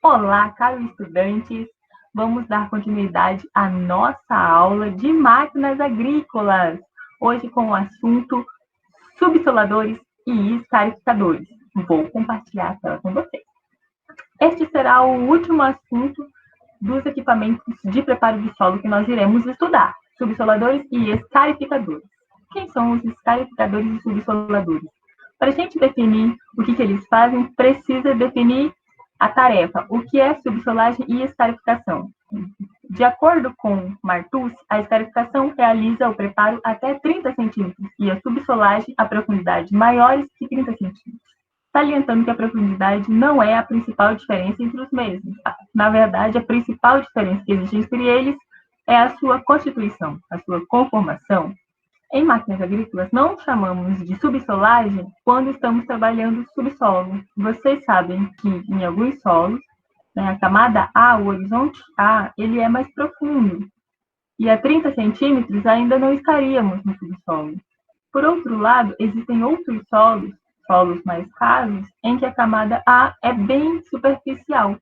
Olá, caros estudantes! Vamos dar continuidade à nossa aula de máquinas agrícolas, hoje com o assunto subsoladores e escarificadores. Vou compartilhar a tela com vocês. Este será o último assunto dos equipamentos de preparo de solo que nós iremos estudar, subsoladores e escarificadores. Quem são os escarificadores e subsoladores? Para a gente definir o que eles fazem, precisa definir a tarefa, o que é subsolagem e escarificação. De acordo com Martus, a escarificação realiza o preparo até 30 centímetros e a subsolagem a profundidades maiores que 30 centímetros. Salientando que a profundidade não é a principal diferença entre os mesmos. Na verdade, a principal diferença que existe entre eles é a sua constituição, a sua conformação. Em máquinas agrícolas, não chamamos de subsolagem quando estamos trabalhando subsolo. Vocês sabem que em alguns solos, a camada A, o horizonte A, ele é mais profundo. E a 30 centímetros ainda não estaríamos no subsolo. Por outro lado, existem outros solos mais rasos, em que a camada A é bem superficial.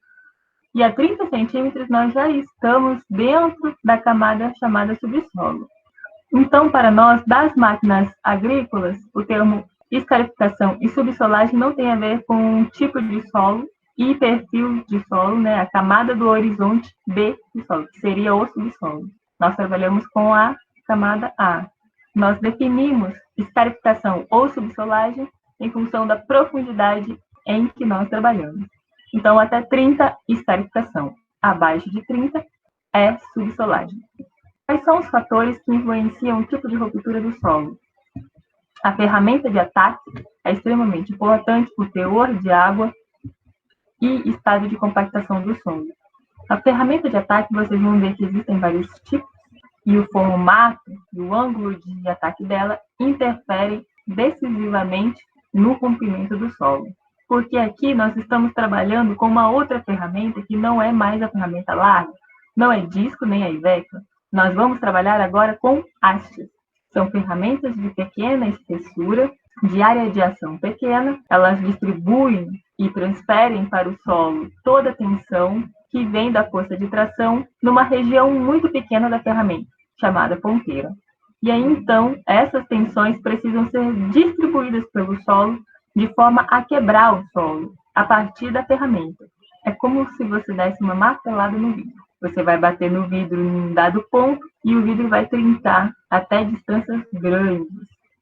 E a 30 centímetros nós já estamos dentro da camada chamada subsolo. Então, para nós, das máquinas agrícolas, o termo escarificação e subsolagem não tem a ver com tipo de solo e perfil de solo, a camada do horizonte B de solo, que seria o subsolo. Nós trabalhamos com a camada A. Nós definimos escarificação ou subsolagem em função da profundidade em que nós trabalhamos. Então, até 30, escarificação. Abaixo de 30 é subsolagem. Quais são os fatores que influenciam o tipo de ruptura do solo? A ferramenta de ataque é extremamente importante por teor de água e estado de compactação do solo. A ferramenta de ataque, vocês vão ver que existem vários tipos, e o formato e o ângulo de ataque dela interferem decisivamente no rompimento do solo. Porque aqui nós estamos trabalhando com uma outra ferramenta que não é mais a ferramenta larga, não é disco nem a Iveco. Nós vamos trabalhar agora com hastes. São ferramentas de pequena espessura, de área de ação pequena. Elas distribuem e transferem para o solo toda a tensão que vem da força de tração numa região muito pequena da ferramenta, chamada ponteira. E aí, então, essas tensões precisam ser distribuídas pelo solo de forma a quebrar o solo a partir da ferramenta. É como se você desse uma martelada no vidro. Você vai bater no vidro em um dado ponto e o vidro vai trincar até distâncias grandes.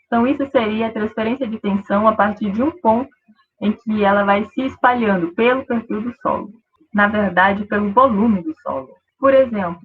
Então, isso seria a transferência de tensão a partir de um ponto em que ela vai se espalhando pelo perfil do solo. Na verdade, pelo volume do solo. Por exemplo,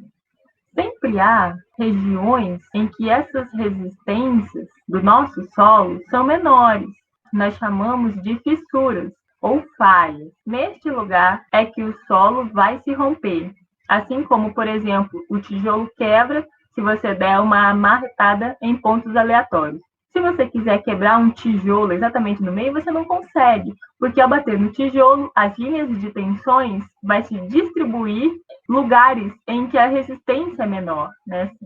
sempre há regiões em que essas resistências do nosso solo são menores. Nós chamamos de fissuras ou falhas. Neste lugar é que o solo vai se romper. Assim como, por exemplo, o tijolo quebra se você der uma marretada em pontos aleatórios. Se você quiser quebrar um tijolo exatamente no meio, você não consegue, porque ao bater no tijolo, as linhas de tensões vai se distribuir lugares em que a resistência é menor,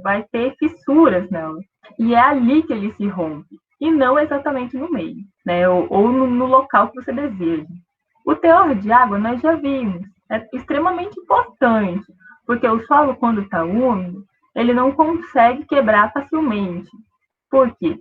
Vai ter fissuras nela. E é ali que ele se rompe, e não exatamente no meio, Ou no local que você deseja. O teor de água nós já vimos, é extremamente importante, porque o solo, quando está úmido, ele não consegue quebrar facilmente. Por quê?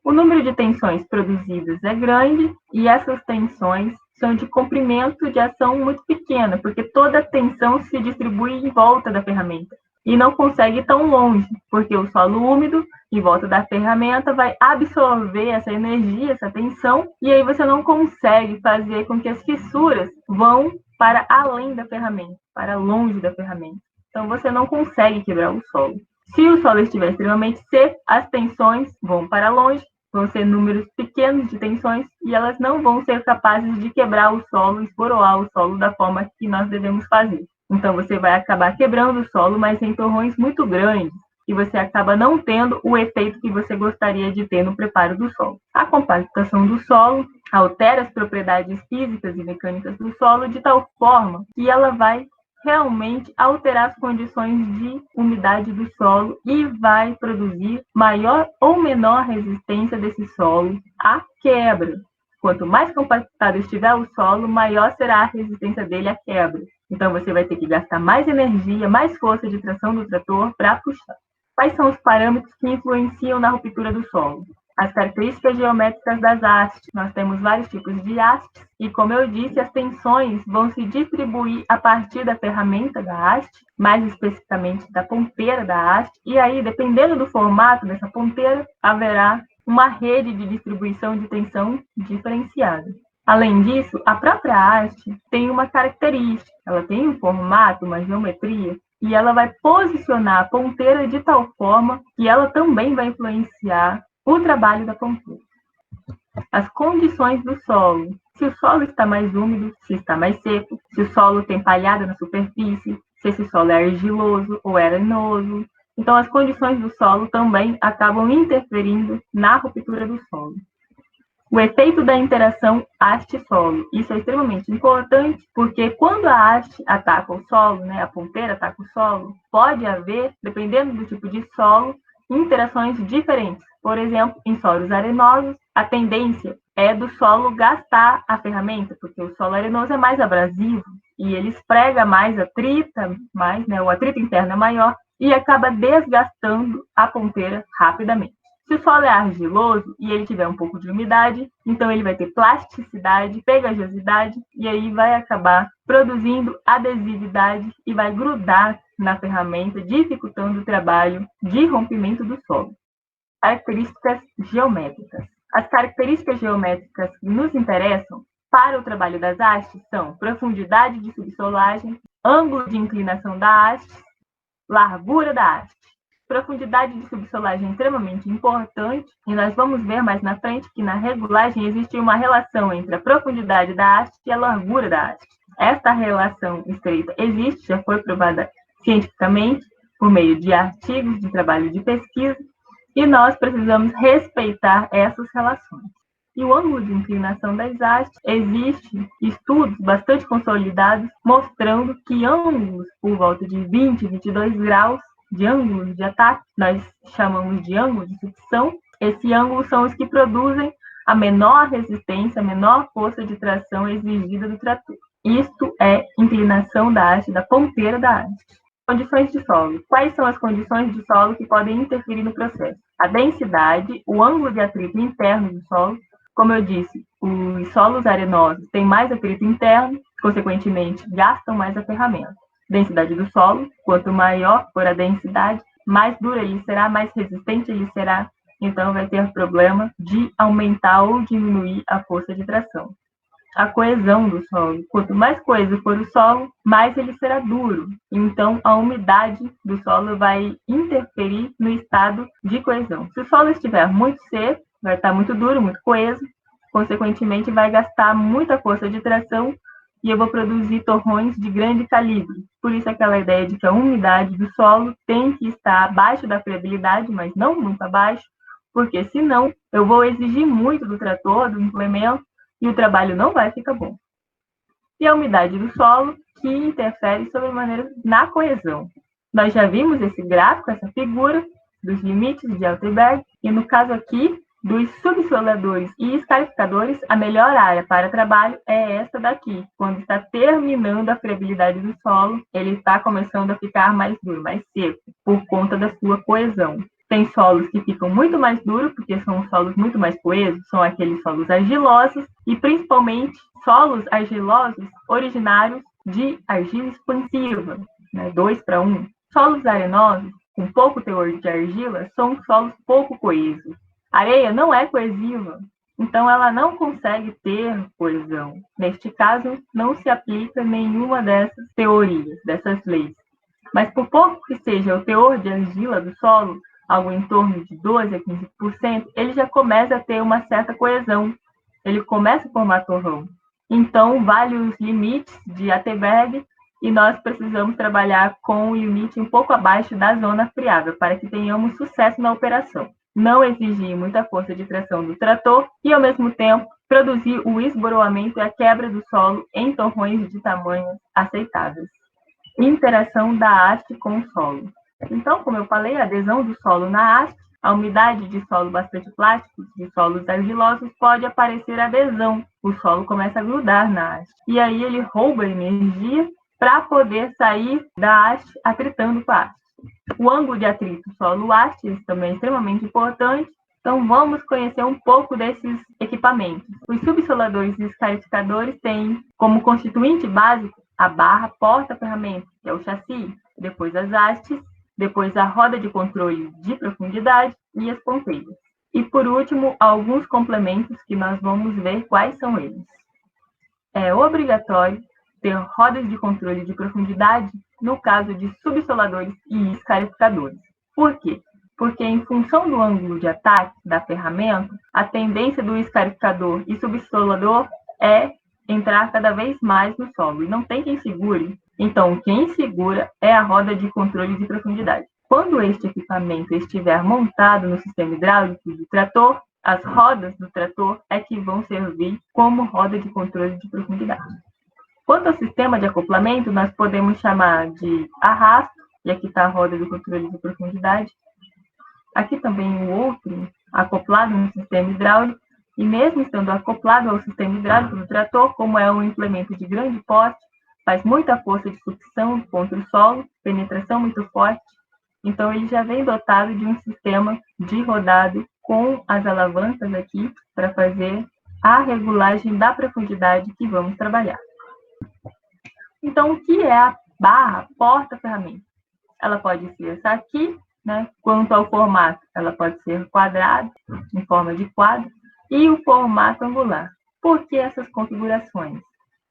O número de tensões produzidas é grande e essas tensões são de comprimento de ação muito pequena, porque toda a tensão se distribui em volta da ferramenta e não consegue ir tão longe, porque o solo úmido, em volta da ferramenta, vai absorver essa energia, essa tensão, e aí você não consegue fazer com que as fissuras vão para além da ferramenta, para longe da ferramenta. Então, você não consegue quebrar o solo. Se o solo estiver extremamente seco, as tensões vão para longe, vão ser números pequenos de tensões e elas não vão ser capazes de quebrar o solo, esboroar o solo da forma que nós devemos fazer. Então, você vai acabar quebrando o solo, mas em torrões muito grandes, e você acaba não tendo o efeito que você gostaria de ter no preparo do solo. A compactação do solo altera as propriedades físicas e mecânicas do solo de tal forma que ela vai realmente alterar as condições de umidade do solo e vai produzir maior ou menor resistência desse solo à quebra. Quanto mais compactado estiver o solo, maior será a resistência dele à quebra. Então, você vai ter que gastar mais energia, mais força de tração do trator para puxar. Quais são os parâmetros que influenciam na ruptura do solo? As características geométricas das hastes. Nós temos vários tipos de hastes e, como eu disse, as tensões vão se distribuir a partir da ferramenta da haste, mais especificamente da ponteira da haste, e aí, dependendo do formato dessa ponteira, haverá uma rede de distribuição de tensão diferenciada. Além disso, a própria haste tem uma característica, ela tem um formato, uma geometria, e ela vai posicionar a ponteira de tal forma que ela também vai influenciar o trabalho da ponteira. As condições do solo. Se o solo está mais úmido, se está mais seco, se o solo tem palhada na superfície, se esse solo é argiloso ou arenoso. Então, as condições do solo também acabam interferindo na ruptura do solo. O efeito da interação haste-solo. Isso é extremamente importante, porque quando a haste ataca o solo, a ponteira ataca o solo, pode haver, dependendo do tipo de solo, interações diferentes. Por exemplo, em solos arenosos, a tendência é do solo gastar a ferramenta, porque o solo arenoso é mais abrasivo e ele esfrega mais, atrita mais, o atrito interno é maior e acaba desgastando a ponteira rapidamente. Se o solo é argiloso e ele tiver um pouco de umidade, então ele vai ter plasticidade, pegajosidade e aí vai acabar produzindo adesividade e vai grudar na ferramenta, dificultando o trabalho de rompimento do solo. Características geométricas. As características geométricas que nos interessam para o trabalho das hastes são profundidade de subsolagem, ângulo de inclinação da haste, largura da haste. Profundidade de subsolagem é extremamente importante e nós vamos ver mais na frente que na regulagem existe uma relação entre a profundidade da haste e a largura da haste. Esta relação estreita existe, já foi provada cientificamente por meio de artigos de trabalho de pesquisa e nós precisamos respeitar essas relações. E o ângulo de inclinação das hastes, existe estudos bastante consolidados mostrando que ângulos por volta de 20, 22 graus de ângulos de ataque, nós chamamos de ângulo de sucção. Esses ângulos são os que produzem a menor resistência, a menor força de tração exigida do trator. Isto é inclinação da haste, da ponteira da haste. Condições de solo. Quais são as condições de solo que podem interferir no processo? A densidade, o ângulo de atrito interno do solo. Como eu disse, os solos arenosos têm mais atrito interno, consequentemente, gastam mais a ferramenta. Densidade do solo, quanto maior for a densidade, mais duro ele será, mais resistente ele será, então vai ter problema de aumentar ou diminuir a força de tração. A coesão do solo, quanto mais coeso for o solo, mais ele será duro, então a umidade do solo vai interferir no estado de coesão. Se o solo estiver muito seco, vai estar muito duro, muito coeso, consequentemente vai gastar muita força de tração e eu vou produzir torrões de grande calibre. Por isso aquela ideia de que a umidade do solo tem que estar abaixo da friabilidade, mas não muito abaixo, porque senão eu vou exigir muito do trator, do implemento, e o trabalho não vai ficar bom. E a umidade do solo, que interfere sobremaneira na coesão. Nós já vimos esse gráfico, essa figura dos limites de Altenberg, e no caso aqui, dos subsoladores e escarificadores, a melhor área para trabalho é esta daqui. Quando está terminando a friabilidade do solo, ele está começando a ficar mais duro, mais seco, por conta da sua coesão. Tem solos que ficam muito mais duros, porque são solos muito mais coesos, são aqueles solos argilosos, e principalmente solos argilosos originários de argila expansiva, 2:1. Solos arenosos, com pouco teor de argila, são solos pouco coesos. A areia não é coesiva, então ela não consegue ter coesão. Neste caso, não se aplica nenhuma dessas teorias, dessas leis. Mas por pouco que seja o teor de argila do solo, algo em torno de 12% a 15%, ele já começa a ter uma certa coesão. Ele começa a formar torrão. Então, vale os limites de Atterberg e nós precisamos trabalhar com o limite um pouco abaixo da zona friável para que tenhamos sucesso na operação. Não exigir muita força de tração do trator e, ao mesmo tempo, produzir o esboroamento e a quebra do solo em torrões de tamanhos aceitáveis. Interação da haste com o solo. Então, como eu falei, a adesão do solo na haste, a umidade de solo bastante plástico, de solos argilosos, pode aparecer adesão. O solo começa a grudar na haste. E aí ele rouba energia para poder sair da haste atritando com a haste. O ângulo de atrito solo-haste também é extremamente importante. Então, vamos conhecer um pouco desses equipamentos. Os subsoladores e escarificadores têm como constituinte básico a barra porta-ferramenta, que é o chassi, depois as hastes, depois a roda de controle de profundidade e as ponteiras. E, por último, alguns complementos que nós vamos ver quais são eles. É obrigatório ter rodas de controle de profundidade no caso de subsoladores e escarificadores. Por quê? Porque, em função do ângulo de ataque da ferramenta, a tendência do escarificador e subsolador é entrar cada vez mais no solo, e não tem quem segure. Então, quem segura é a roda de controle de profundidade. Quando este equipamento estiver montado no sistema hidráulico do trator, as rodas do trator é que vão servir como roda de controle de profundidade. Quanto ao sistema de acoplamento, nós podemos chamar de arrasto, e aqui está a roda de controle de profundidade. Aqui também o outro, acoplado no sistema hidráulico, e mesmo estando acoplado ao sistema hidráulico do trator, como é um implemento de grande porte, faz muita força de sucção contra o solo, penetração muito forte, então ele já vem dotado de um sistema de rodado com as alavancas aqui para fazer a regulagem da profundidade que vamos trabalhar. Então, o que é a barra porta-ferramenta? Ela pode ser essa aqui, né? Quanto ao formato, ela pode ser quadrada, em forma de quadro, e o formato angular. Por que essas configurações?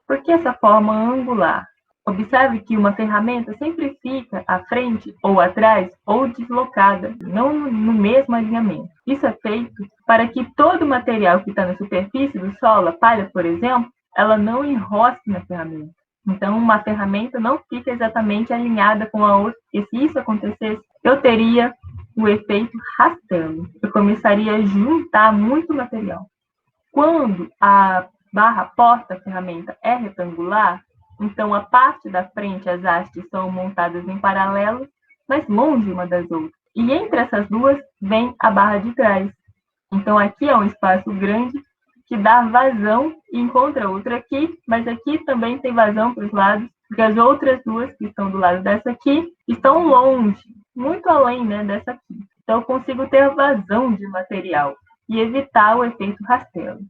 Por que essa forma angular? Observe que uma ferramenta sempre fica à frente ou atrás ou deslocada, não no mesmo alinhamento. Isso é feito para que todo o material que está na superfície do solo, a palha, por exemplo, ela não enrosque na ferramenta. Então, uma ferramenta não fica exatamente alinhada com a outra, porque se isso acontecesse, eu teria o efeito rastelo. Eu começaria a juntar muito material. Quando a barra porta-ferramenta é retangular, então a parte da frente, as hastes são montadas em paralelo, mas longe uma das outras. E entre essas duas vem a barra de trás. Então, aqui é um espaço grande que dá vazão e encontra outra aqui, mas aqui também tem vazão para os lados, porque as outras duas que estão do lado dessa aqui estão longe, muito além, né, dessa aqui. Então, eu consigo ter vazão de material e evitar o efeito rastelo.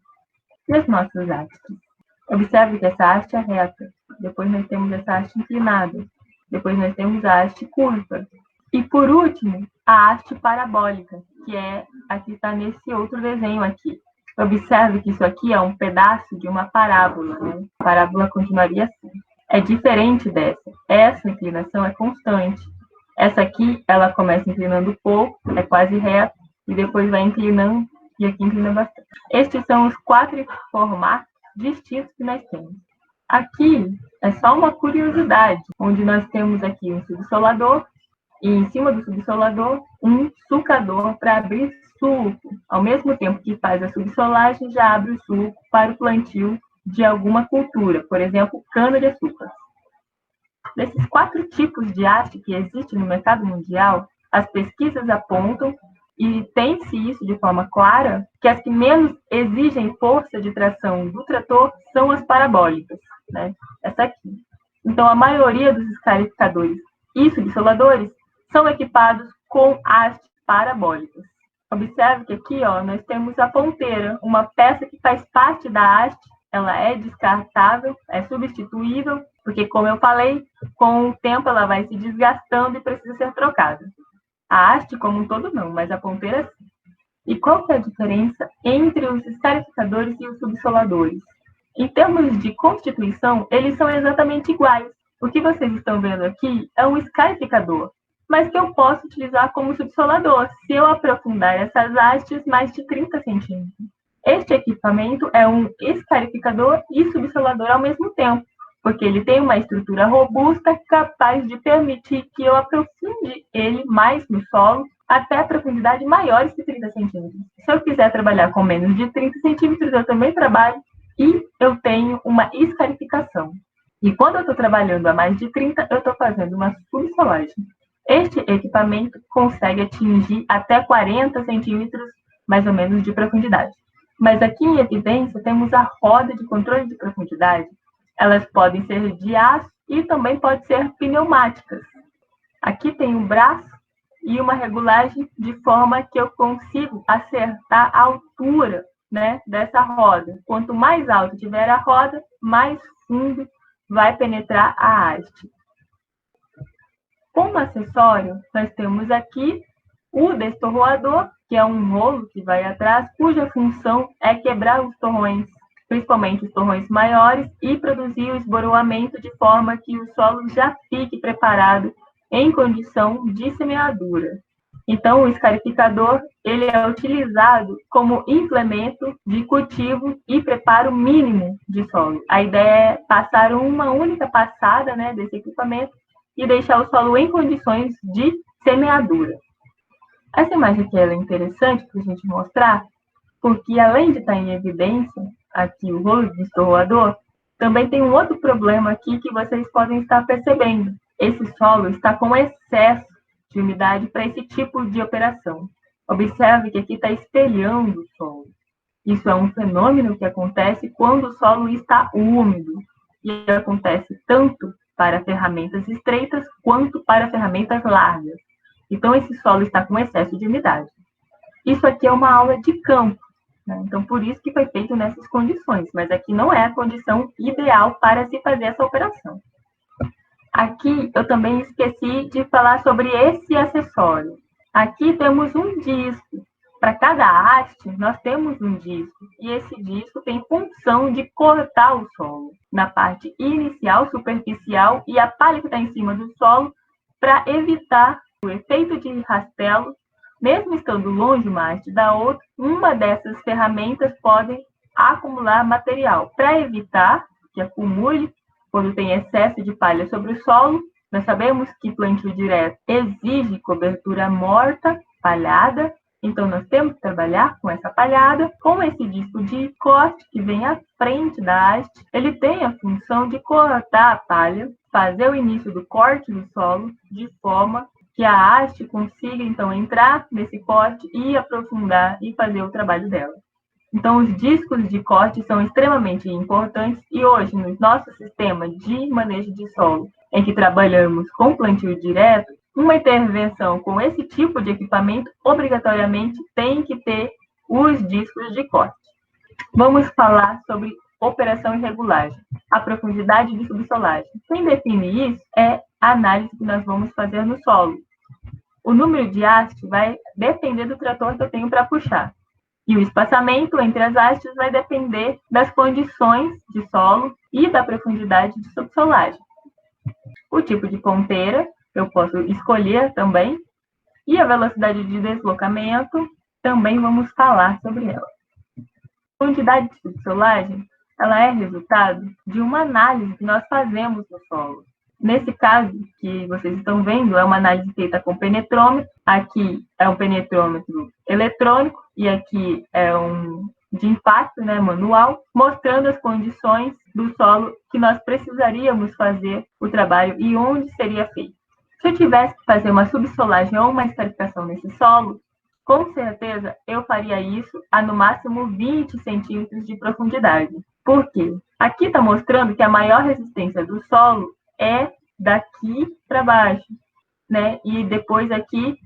E as nossas hastes? Observe que essa haste é reta, depois nós temos essa haste inclinada, depois nós temos a haste curva. E, por último, a haste parabólica, que é a que está nesse outro desenho aqui. Observe que isso aqui é um pedaço de uma parábola, né? A parábola continuaria assim. É diferente dessa. Essa inclinação é constante. Essa aqui, ela começa inclinando pouco, é quase reta, e depois vai inclinando, e aqui inclina bastante. Estes são os 4 formatos distintos que nós temos. Aqui é só uma curiosidade, onde nós temos aqui um subsolador, e em cima do subsolador, um sulcador para abrir suco. Ao mesmo tempo que faz a subsolagem, já abre o suco para o plantio de alguma cultura, por exemplo, cana-de-açúcar. Desses 4 tipos de haste que existem no mercado mundial, as pesquisas apontam, e tem-se isso de forma clara, que as que menos exigem força de tração do trator são as parabólicas, né? Essa aqui. Então, a maioria dos escarificadores e subsoladores são equipados com hastes parabólicas. Observe que aqui, ó, nós temos a ponteira, uma peça que faz parte da haste, ela é descartável, é substituível, porque, como eu falei, com o tempo ela vai se desgastando e precisa ser trocada. A haste como um todo não, mas a ponteira sim. E qual que é a diferença entre os escarificadores e os subsoladores? Em termos de constituição, eles são exatamente iguais. O que vocês estão vendo aqui é um escarificador, mas que eu posso utilizar como subsolador, se eu aprofundar essas hastes mais de 30 centímetros. Este equipamento é um escarificador e subsolador ao mesmo tempo, porque ele tem uma estrutura robusta capaz de permitir que eu aprofunde ele mais no solo até profundidade maiores que 30 centímetros. Se eu quiser trabalhar com menos de 30 centímetros, eu também trabalho e eu tenho uma escarificação. E quando eu estou trabalhando a mais de 30, eu estou fazendo uma subsolagem. Este equipamento consegue atingir até 40 centímetros, mais ou menos, de profundidade. Mas aqui em evidência temos a roda de controle de profundidade. Elas podem ser de aço e também pode ser pneumáticas. Aqui tem um braço e uma regulagem de forma que eu consigo acertar a altura, né, dessa roda. Quanto mais alto tiver a roda, mais fundo vai penetrar a haste. Como acessório, nós temos aqui o destorroador, que é um rolo que vai atrás, cuja função é quebrar os torrões, principalmente os torrões maiores, e produzir o esboroamento de forma que o solo já fique preparado em condição de semeadura. Então, o escarificador ele é utilizado como implemento de cultivo e preparo mínimo de solo. A ideia é passar uma única passada, né, desse equipamento e deixar o solo em condições de semeadura. Essa imagem aqui ela é interessante para a gente mostrar, porque além de estar em evidência aqui o rolo de destorroador, também tem um outro problema aqui que vocês podem estar percebendo. Esse solo está com excesso de umidade para esse tipo de operação. Observe que aqui está espelhando o solo. Isso é um fenômeno que acontece quando o solo está úmido. E acontece tanto para ferramentas estreitas quanto para ferramentas largas. Então, esse solo está com excesso de umidade. Isso aqui é uma aula de campo, né? Então, por isso que foi feito nessas condições. Mas aqui não é a condição ideal para se fazer essa operação. Aqui eu também esqueci de falar sobre esse acessório. Aqui temos um disco. Para cada haste, nós temos um disco. E esse disco tem função de cortar o solo na parte inicial, superficial e a palha que está em cima do solo para evitar o efeito de rastelo. Mesmo estando longe uma haste da outra, uma dessas ferramentas pode acumular material. Para evitar que acumule, quando tem excesso de palha sobre o solo, nós sabemos que plantio direto exige cobertura morta, palhada, então nós temos que trabalhar com essa palhada. Com esse disco de corte que vem à frente da haste, ele tem a função de cortar a palha, fazer o início do corte do solo, de forma que a haste consiga então entrar nesse corte e aprofundar e fazer o trabalho dela. Então, os discos de corte são extremamente importantes e hoje, no nosso sistema de manejo de solo, em que trabalhamos com plantio direto, uma intervenção com esse tipo de equipamento, obrigatoriamente, tem que ter os discos de corte. Vamos falar sobre operação e regulagem, a profundidade de subsolagem. Quem define isso é a análise que nós vamos fazer no solo. O número de hastes vai depender do trator que eu tenho para puxar. E o espaçamento entre as hastes vai depender das condições de solo e da profundidade de subsolagem. O tipo de ponteira eu posso escolher também. E a velocidade de deslocamento, também vamos falar sobre ela. A profundidade de subsolagem, ela é resultado de uma análise que nós fazemos no solo. Nesse caso que vocês estão vendo, é uma análise feita com penetrômetro. Aqui é um penetrômetro eletrônico e aqui é um de impacto, né, manual, mostrando as condições do solo que nós precisaríamos fazer o trabalho e onde seria feito. Se eu tivesse que fazer uma subsolagem ou uma escarificação nesse solo, com certeza eu faria isso a no máximo 20 centímetros de profundidade. Por quê? Aqui está mostrando que a maior resistência do solo é daqui para baixo, né? E depois aqui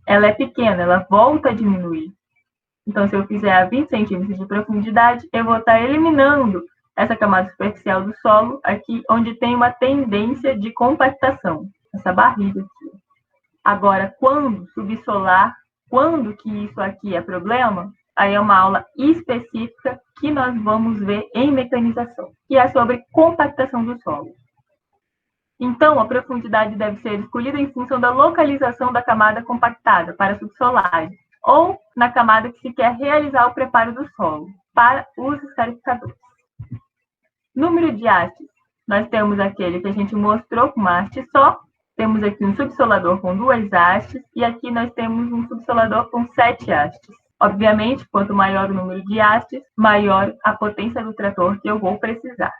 ela é pequena, ela volta a diminuir. Então, se eu fizer a 20 centímetros de profundidade, eu vou estar eliminando essa camada superficial do solo aqui, onde tem uma tendência de compactação, essa barriga aqui. Agora, quando subsolar, quando que isso aqui é problema, aí é uma aula específica que nós vamos ver em mecanização, que é sobre compactação do solo. Então, a profundidade deve ser escolhida em função da localização da camada compactada para a subsolagem, ou na camada que se quer realizar o preparo do solo, para os escarificadores. Número de hastes. Nós temos aquele que a gente mostrou com uma haste só, temos aqui um subsolador com 2 hastes, e aqui nós temos um subsolador com 7 hastes. Obviamente, quanto maior o número de hastes, maior a potência do trator que eu vou precisar.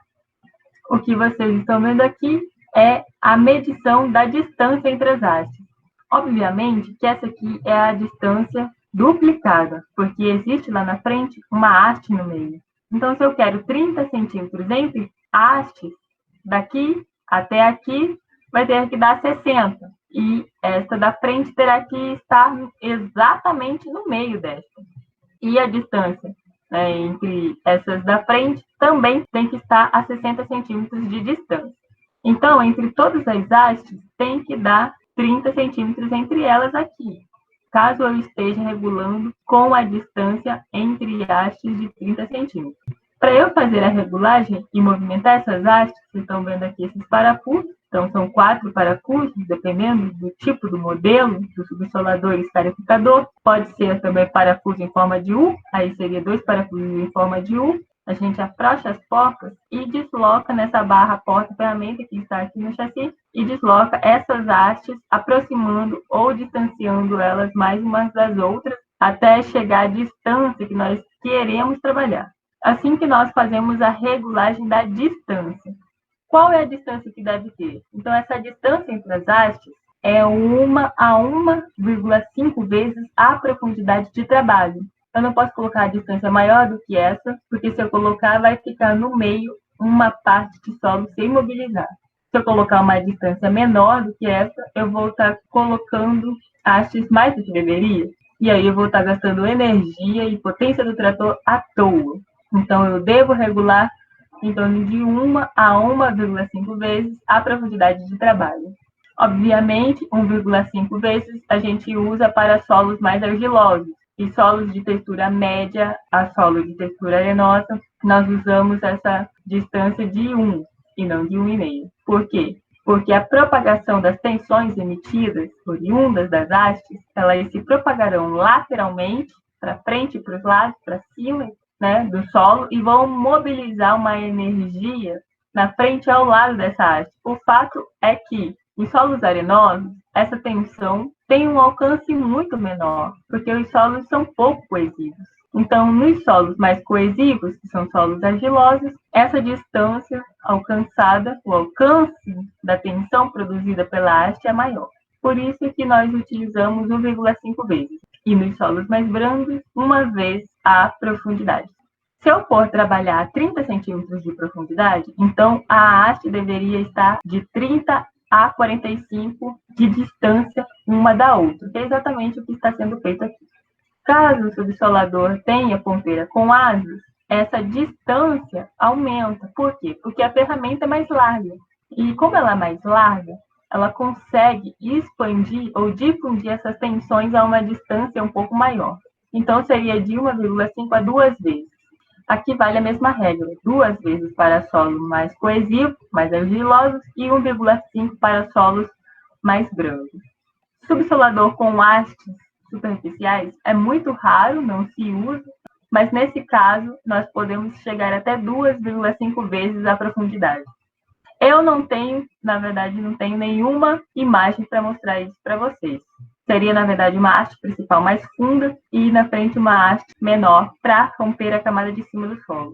O que vocês estão vendo aqui é a medição da distância entre as hastes. Obviamente que essa aqui é a distância duplicada, porque existe lá na frente uma haste no meio. Então, se eu quero 30 centímetros entre hastes, daqui até aqui vai ter que dar 60. E esta da frente terá que estar exatamente no meio desta. E a distância, né, entre essas da frente também tem que estar a 60 centímetros de distância. Então, entre todas as hastes, tem que dar 30 centímetros entre elas aqui, caso eu esteja regulando com a distância entre hastes de 30 centímetros. Para eu fazer a regulagem e movimentar essas hastes, vocês estão vendo aqui esses parafusos, então são 4 parafusos, dependendo do tipo do modelo do subsolador e escarificador. Pode ser também parafuso em forma de U, aí seria 2 parafusos em forma de U. A gente afrouxa as porcas e desloca nessa barra porta-ferramenta que está aqui no chassi e desloca essas hastes, aproximando ou distanciando elas mais umas das outras, até chegar à distância que nós queremos trabalhar. Assim que nós fazemos a regulagem da distância. Qual é a distância que deve ter? Então, essa distância entre as hastes é 1 a 1,5 vezes a profundidade de trabalho. Eu não posso colocar a distância maior do que essa, porque se eu colocar, vai ficar no meio uma parte de solo sem mobilizar. Se eu colocar uma distância menor do que essa, eu vou estar colocando hastes mais do que deveria. E aí eu vou estar gastando energia e potência do trator à toa. Então, eu devo regular em torno de 1 a 1,5 vezes a profundidade de trabalho. Obviamente, 1,5 vezes a gente usa para solos mais argilosos. E solos de textura média a solo de textura arenosa, nós usamos essa distância de 1 e não de 1,5. Por quê? Porque a propagação das tensões emitidas, oriundas das hastes, elas se propagarão lateralmente, para frente, para os lados, para cima, né, do solo, e vão mobilizar uma energia na frente e ao lado dessa haste. O fato é que, em solos arenosos, essa tensão tem um alcance muito menor, porque os solos são pouco coesivos. Então, nos solos mais coesivos, que são solos argilosos, essa distância alcançada, o alcance da tensão produzida pela haste é maior. Por isso que nós utilizamos 1,5 vezes. E nos solos mais brandos, 1 vez a profundidade. Se eu for trabalhar a 30 centímetros de profundidade, então a haste deveria estar de 30 a 45 de distância uma da outra, que é exatamente o que está sendo feito aqui. Caso o subsolador tenha ponteira com asas, essa distância aumenta. Por quê? Porque a ferramenta é mais larga. E como ela é mais larga, ela consegue expandir ou difundir essas tensões a uma distância um pouco maior. Então, seria de 1,5 a 2 vezes. Aqui vale a mesma regra, 2 vezes para solos mais coesivos, mais argilosos, e 1,5 para solos mais brandos. Subsolador com hastes superficiais é muito raro, não se usa, mas nesse caso nós podemos chegar até 2,5 vezes a profundidade. Eu não tenho, na verdade, não tenho nenhuma imagem para mostrar isso para vocês. Seria, na verdade, uma haste principal mais funda e na frente uma haste menor para romper a camada de cima do solo.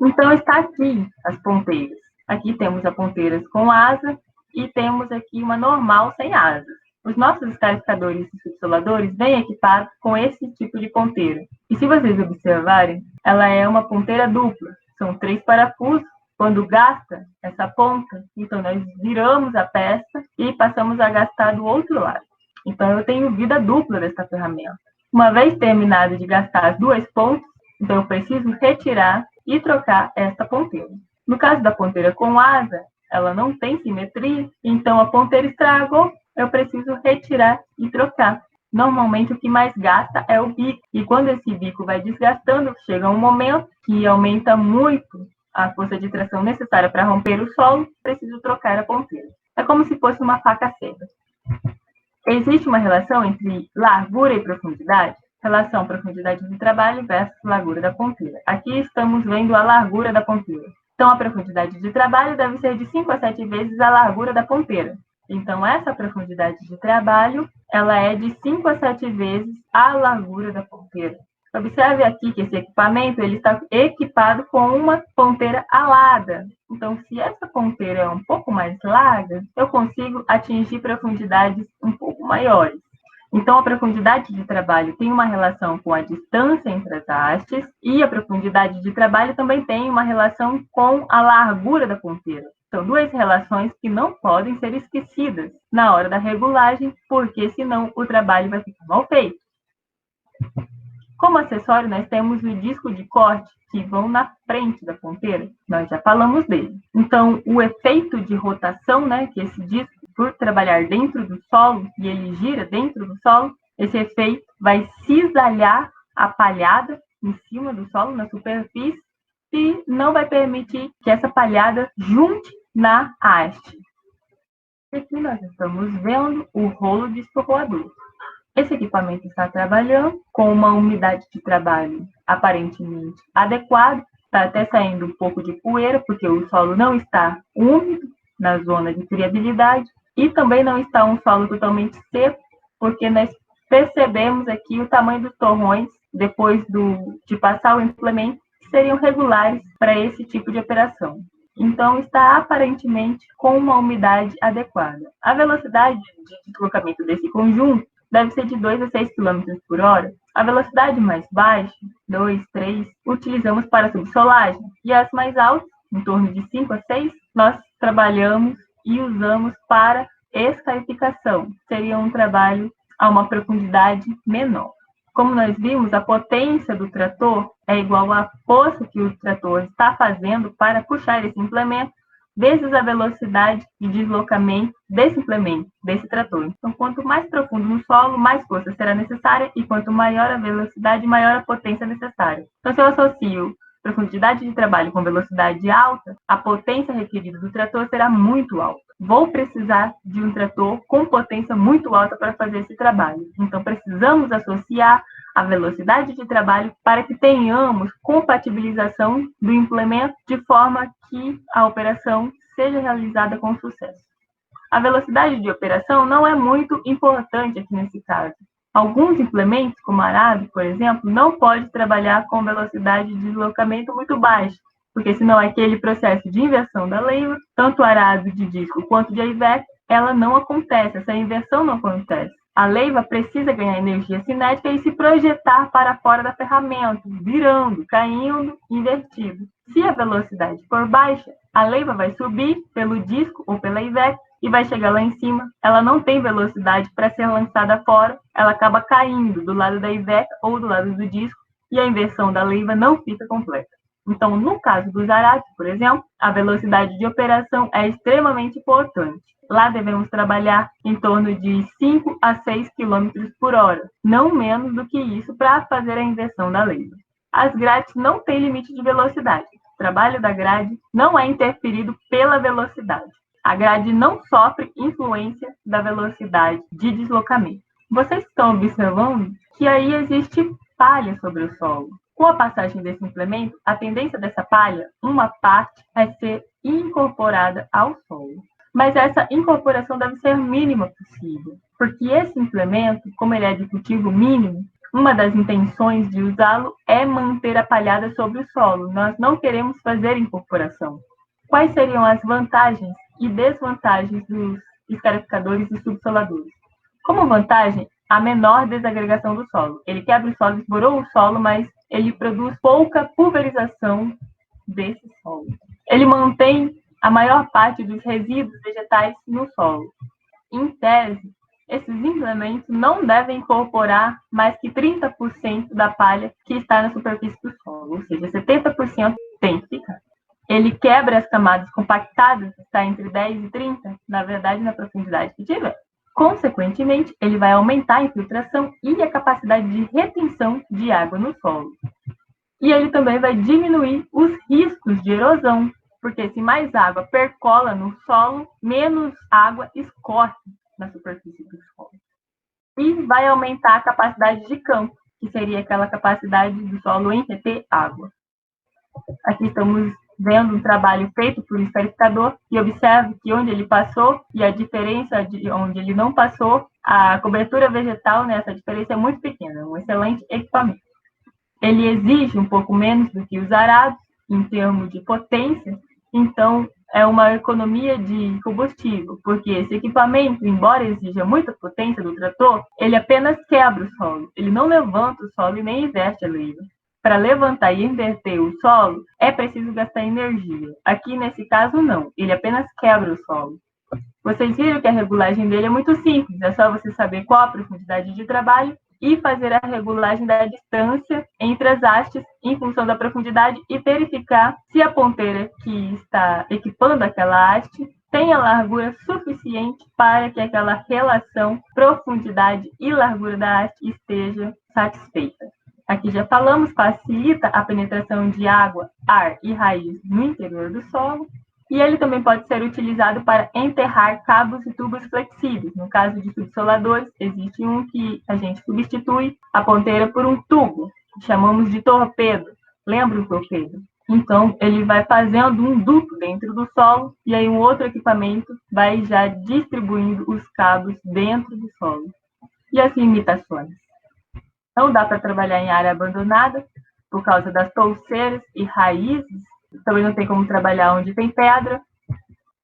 Então, está aqui as ponteiras. Aqui temos as ponteiras com asa e temos aqui uma normal sem asas. Os nossos escarificadores e subsoladores vêm equipados com esse tipo de ponteira. E se vocês observarem, ela é uma ponteira dupla. São 3 parafusos. Quando gasta essa ponta, então nós viramos a peça e passamos a gastar do outro lado. Então, eu tenho vida dupla dessa ferramenta. Uma vez terminado de gastar as 2 pontas, então eu preciso retirar e trocar esta ponteira. No caso da ponteira com asa, ela não tem simetria, então a ponteira estragou, eu preciso retirar e trocar. Normalmente, o que mais gasta é o bico. E quando esse bico vai desgastando, chega um momento que aumenta muito a força de tração necessária para romper o solo, preciso trocar a ponteira. É como se fosse uma faca seca. Existe uma relação entre largura e profundidade? Relação profundidade de trabalho versus largura da ponteira. Aqui estamos vendo a largura da ponteira. Então, a profundidade de trabalho deve ser de 5 a 7 vezes a largura da ponteira. Então, essa profundidade de trabalho, ela é de 5 a 7 vezes a largura da ponteira. Observe aqui que esse equipamento ele está equipado com uma ponteira alada. Então, se essa ponteira é um pouco mais larga, eu consigo atingir profundidades um pouco maiores. Então, a profundidade de trabalho tem uma relação com a distância entre as hastes e a profundidade de trabalho também tem uma relação com a largura da ponteira. São duas relações que não podem ser esquecidas na hora da regulagem, porque senão o trabalho vai ficar mal feito. Como acessório, nós temos o disco de corte que vão na frente da ponteira. Nós já falamos dele. Então, o efeito de rotação, que esse disco, por trabalhar dentro do solo, e ele gira dentro do solo, esse efeito vai cisalhar a palhada em cima do solo, na superfície, e não vai permitir que essa palhada junte na haste. Aqui nós estamos vendo o rolo de escorroador. Esse equipamento está trabalhando com uma umidade de trabalho aparentemente adequada, está até saindo um pouco de poeira, porque o solo não está úmido na zona de friabilidade, e também não está um solo totalmente seco, porque nós percebemos aqui o tamanho dos torrões, depois de passar o implemento, que seriam regulares para esse tipo de operação. Então, está aparentemente com uma umidade adequada. A velocidade de deslocamento desse conjunto deve ser de 2 a 6 km por hora. A velocidade mais baixa, 2, 3, utilizamos para subsolagem. E as mais altas, em torno de 5 a 6, nós trabalhamos e usamos para escarificação. Seria um trabalho a uma profundidade menor. Como nós vimos, a potência do trator é igual à força que o trator está fazendo para puxar esse implemento, vezes a velocidade de deslocamento desse implemento, desse trator. Então, quanto mais profundo no solo, mais força será necessária, e quanto maior a velocidade, maior a potência necessária. Então, se eu associo profundidade de trabalho com velocidade alta, a potência requerida do trator será muito alta. Vou precisar de um trator com potência muito alta para fazer esse trabalho. Então, precisamos associar a velocidade de trabalho para que tenhamos compatibilização do implemento de forma que a operação seja realizada com sucesso. A velocidade de operação não é muito importante aqui nesse caso. Alguns implementos, como arado, por exemplo, não pode trabalhar com velocidade de deslocamento muito baixa, porque senão aquele processo de inversão da leiva, tanto arado de disco quanto de AIVEC, ela não acontece, essa inversão não acontece. A leiva precisa ganhar energia cinética e se projetar para fora da ferramenta, virando, caindo, invertido. Se a velocidade for baixa, a leiva vai subir pelo disco ou pela AIVEC e vai chegar lá em cima. Ela não tem velocidade para ser lançada fora, ela acaba caindo do lado da AIVEC ou do lado do disco e a inversão da leiva não fica completa. Então, no caso dos arados, por exemplo, a velocidade de operação é extremamente importante. Lá devemos trabalhar em torno de 5 a 6 km por hora, não menos do que isso para fazer a inversão da leiva. As grades não têm limite de velocidade. O trabalho da grade não é interferido pela velocidade. A grade não sofre influência da velocidade de deslocamento. Vocês estão observando que aí existe palha sobre o solo. Com a passagem desse implemento, a tendência dessa palha, uma parte, é ser incorporada ao solo. Mas essa incorporação deve ser mínima possível, porque esse implemento, como ele é de cultivo mínimo, uma das intenções de usá-lo é manter a palhada sobre o solo. Nós não queremos fazer incorporação. Quais seriam as vantagens e desvantagens dos escarificadores e subsoladores? Como vantagem, a menor desagregação do solo. Ele quebra o solo, esborou o solo, mas ele produz pouca pulverização desse solo. Ele mantém a maior parte dos resíduos vegetais no solo. Em tese, esses implementos não devem incorporar mais que 30% da palha que está na superfície do solo, ou seja, 70% tem que ficar. Ele quebra as camadas compactadas, está entre 10 e 30, na verdade, na profundidade que tiver. Consequentemente, ele vai aumentar a infiltração e a capacidade de retenção de água no solo. E ele também vai diminuir os riscos de erosão, porque se mais água percola no solo, menos água escorre na superfície do solo. E vai aumentar a capacidade de campo, que seria aquela capacidade do solo em reter água. Aqui estamos vendo um trabalho feito por escarificador e observe que onde ele passou e a diferença de onde ele não passou, a cobertura vegetal, essa diferença é muito pequena, é um excelente equipamento. Ele exige um pouco menos do que os arados em termos de potência, então é uma economia de combustível, porque esse equipamento, embora exija muita potência do trator, ele apenas quebra o solo, ele não levanta o solo e nem inverte a leiva. para levantar e inverter o solo, é preciso gastar energia. Aqui, nesse caso, não. Ele apenas quebra o solo. Vocês viram que a regulagem dele é muito simples. É só você saber qual a profundidade de trabalho e fazer a regulagem da distância entre as hastes em função da profundidade e verificar se a ponteira que está equipando aquela haste tem a largura suficiente para que aquela relação profundidade e largura da haste esteja satisfeita. Aqui já falamos, facilita a penetração de água, ar e raiz no interior do solo. E ele também pode ser utilizado para enterrar cabos e tubos flexíveis. No caso de subsoladores, existe um que a gente substitui a ponteira por um tubo, que chamamos de torpedo. Lembra o torpedo? Então, ele vai fazendo um duto dentro do solo e aí um outro equipamento vai já distribuindo os cabos dentro do solo. E as limitações? Não dá para trabalhar em área abandonada por causa das touceiras e raízes. Também não tem como trabalhar onde tem pedra.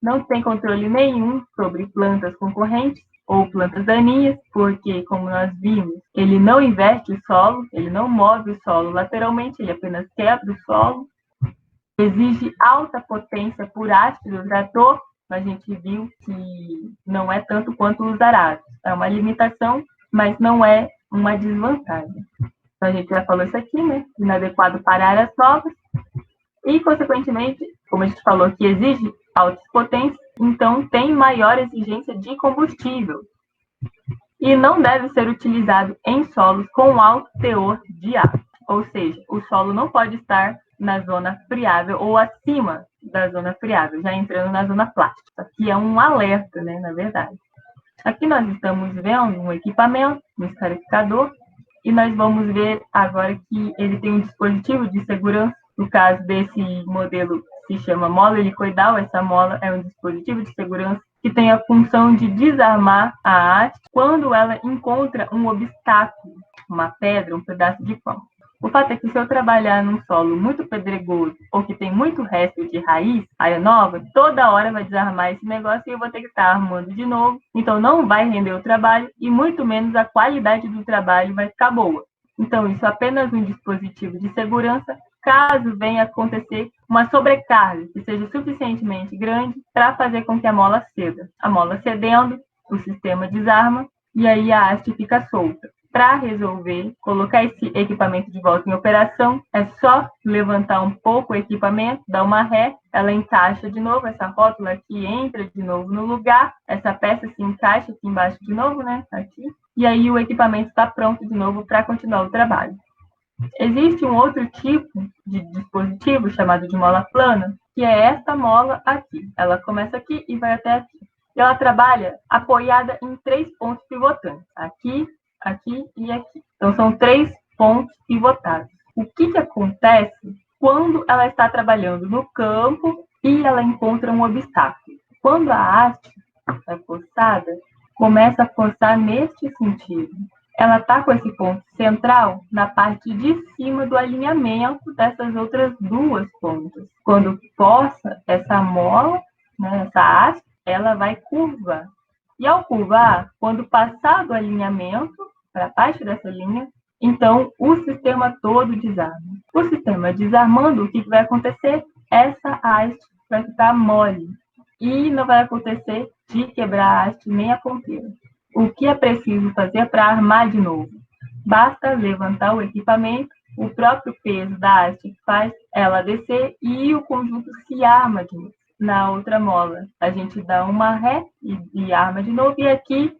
Não tem controle nenhum sobre plantas concorrentes ou plantas daninhas, porque, como nós vimos, ele não inverte o solo, ele não move o solo lateralmente, ele apenas quebra o solo. Exige alta potência por haste do trator. A gente viu que não é tanto quanto os arados. É uma limitação, mas não é uma desvantagem. Então, a gente já falou isso aqui, né? Inadequado para áreas novas. E, consequentemente, como a gente falou que exige altas potências, então tem maior exigência de combustível. E não deve ser utilizado em solos com alto teor de água. Ou seja, o solo não pode estar na zona friável ou acima da zona friável, já entrando na zona plástica. Aqui é um alerta, né, na verdade. Aqui nós estamos vendo um equipamento, um escarificador, e nós vamos ver agora que ele tem um dispositivo de segurança. No caso desse modelo, se chama mola helicoidal. Essa mola é um dispositivo de segurança que tem a função de desarmar a haste quando ela encontra um obstáculo, uma pedra, um pedaço de pão. O fato é que se eu trabalhar num solo muito pedregoso ou que tem muito resto de raiz, área nova, toda hora vai desarmar esse negócio e eu vou ter que estar armando de novo. Então não vai render o trabalho e muito menos a qualidade do trabalho vai ficar boa. Então isso é apenas um dispositivo de segurança caso venha acontecer uma sobrecarga que seja suficientemente grande para fazer com que a mola ceda. A mola cedendo, o sistema desarma e aí a haste fica solta. Para resolver, colocar esse equipamento de volta em operação, é só levantar um pouco o equipamento, dar uma ré, ela encaixa de novo, essa rótula aqui entra de novo no lugar, essa peça se encaixa aqui embaixo de novo, né, aqui, e aí o equipamento está pronto de novo para continuar o trabalho. Existe um outro tipo de dispositivo chamado de mola plana, que é esta mola aqui. Ela começa aqui e vai até aqui. E ela trabalha apoiada em 3 pontos pivotantes, aqui, aqui e aqui. Então, são 3 pontos pivotados. O que acontece quando ela está trabalhando no campo e ela encontra um obstáculo? Quando a haste é forçada, começa a forçar neste sentido. Ela está com esse ponto central na parte de cima do alinhamento dessas outras 2 pontas. Quando força essa mola, né, essa haste, ela vai curvar. E ao curvar, quando passar do alinhamento para baixo dessa linha, então o sistema todo desarma. O sistema desarmando, o que vai acontecer? Essa haste vai ficar mole e não vai acontecer de quebrar a haste nem a ponteira. O que é preciso fazer para armar de novo? Basta levantar o equipamento, o próprio peso da haste faz ela descer e o conjunto se arma de novo. Na outra mola, a gente dá uma ré e arma de novo, e aqui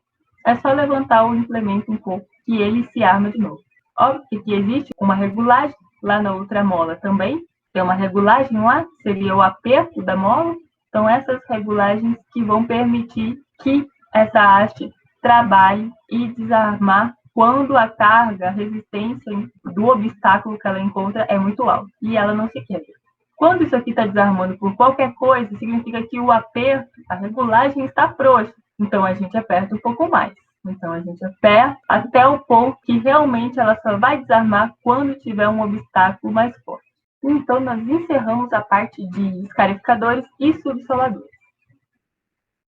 é só levantar o implemento um pouco que ele se arma de novo. Óbvio que existe uma regulagem lá na outra mola também, tem uma regulagem lá, seria o aperto da mola, então essas regulagens que vão permitir que essa haste trabalhe e desarmar quando a carga, a resistência do obstáculo que ela encontra é muito alta e ela não se quebra. Quando isso aqui está desarmando por qualquer coisa, significa que o aperto, a regulagem está frouxa. Então, a gente aperta um pouco mais. Então, a gente aperta até o ponto que realmente ela só vai desarmar quando tiver um obstáculo mais forte. Então, nós encerramos a parte de escarificadores e subsoladores.